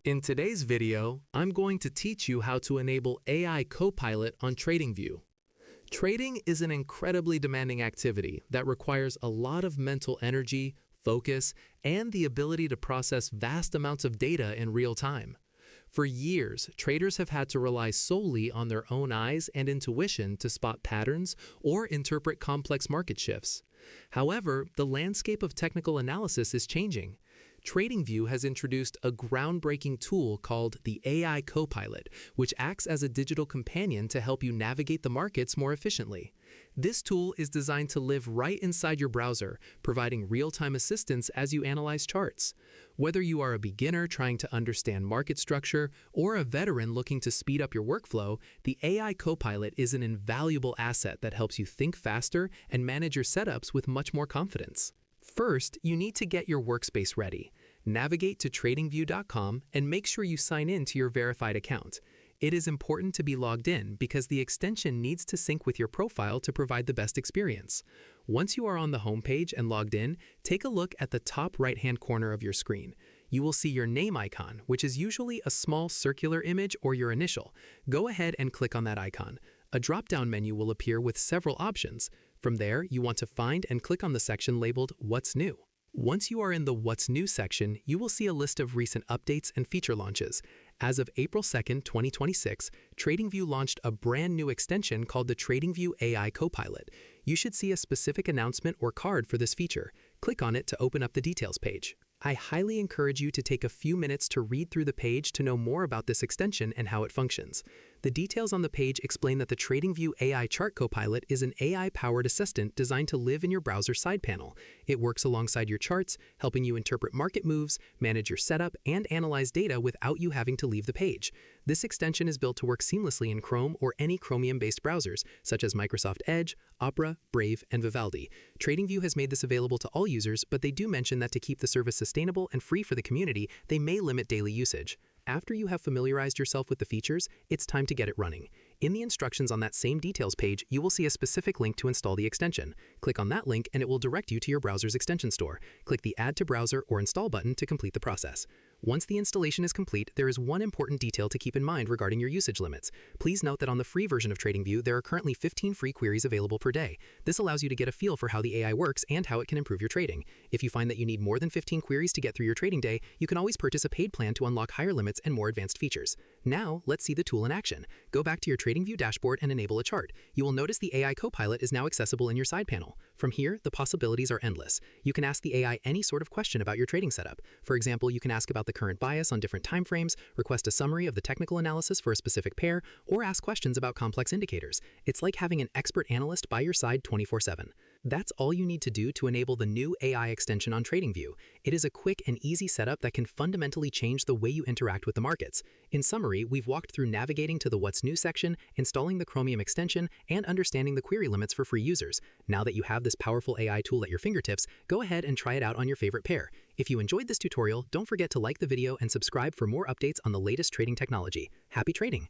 In today's video, I'm going to teach you how to enable AI Copilot on TradingView. Trading is an incredibly demanding activity that requires a lot of mental energy, focus, and the ability to process vast amounts of data in real time. For years, traders have had to rely solely on their own eyes and intuition to spot patterns or interpret complex market shifts. However, the landscape of technical analysis is changing. TradingView has introduced a groundbreaking tool called the AI Copilot, which acts as a digital companion to help you navigate the markets more efficiently. This tool is designed to live right inside your browser, providing real-time assistance as you analyze charts. Whether you are a beginner trying to understand market structure or a veteran looking to speed up your workflow, the AI Copilot is an invaluable asset that helps you think faster and manage your setups with much more confidence. First, you need to get your workspace ready. Navigate to TradingView.com and make sure you sign in to your verified account. It is important to be logged in because the extension needs to sync with your profile to provide the best experience. Once you are on the homepage and logged in, take a look at the top right-hand corner of your screen. You will see your name icon, which is usually a small circular image or your initial. Go ahead and click on that icon. A drop-down menu will appear with several options. From there, you want to find and click on the section labeled What's New. Once you are in the What's New section, you will see a list of recent updates and feature launches. As of April 2nd, 2026, TradingView launched a brand new extension called the TradingView AI Copilot. You should see a specific announcement or card for this feature. Click on it to open up the details page. I highly encourage you to take a few minutes to read through the page to know more about this extension and how it functions. The details on the page explain that the TradingView AI Chart Copilot is an AI-powered assistant designed to live in your browser side panel. It works alongside your charts, helping you interpret market moves, manage your setup, and analyze data without you having to leave the page. This extension is built to work seamlessly in Chrome or any Chromium-based browsers, such as Microsoft Edge, Opera, Brave, and Vivaldi. TradingView has made this available to all users, but they do mention that to keep the service sustainable and free for the community, they may limit daily usage. After you have familiarized yourself with the features, it's time to get it running. In the instructions on that same details page, you will see a specific link to install the extension. Click on that link and it will direct you to your browser's extension store. Click the Add to Browser or Install button to complete the process. Once the installation is complete, there is one important detail to keep in mind regarding your usage limits. Please note that on the free version of TradingView, there are currently 15 free queries available per day. This allows you to get a feel for how the AI works and how it can improve your trading. If you find that you need more than 15 queries to get through your trading day, you can always purchase a paid plan to unlock higher limits and more advanced features. Now, let's see the tool in action. Go back to your TradingView dashboard and enable a chart. You will notice the AI Copilot is now accessible in your side panel. From here, the possibilities are endless. You can ask the AI any sort of question about your trading setup. For example, you can ask about the current bias on different time frames, request a summary of the technical analysis for a specific pair, or ask questions about complex indicators. It's like having an expert analyst by your side 24/7. That's all you need to do to enable the new AI extension on TradingView. It is a quick and easy setup that can fundamentally change the way you interact with the markets. In summary, we've walked through navigating to the What's New section, installing the Chromium extension, and understanding the query limits for free users. Now that you have this powerful AI tool at your fingertips, go ahead and try it out on your favorite pair. If you enjoyed this tutorial, don't forget to like the video and subscribe for more updates on the latest trading technology. Happy trading!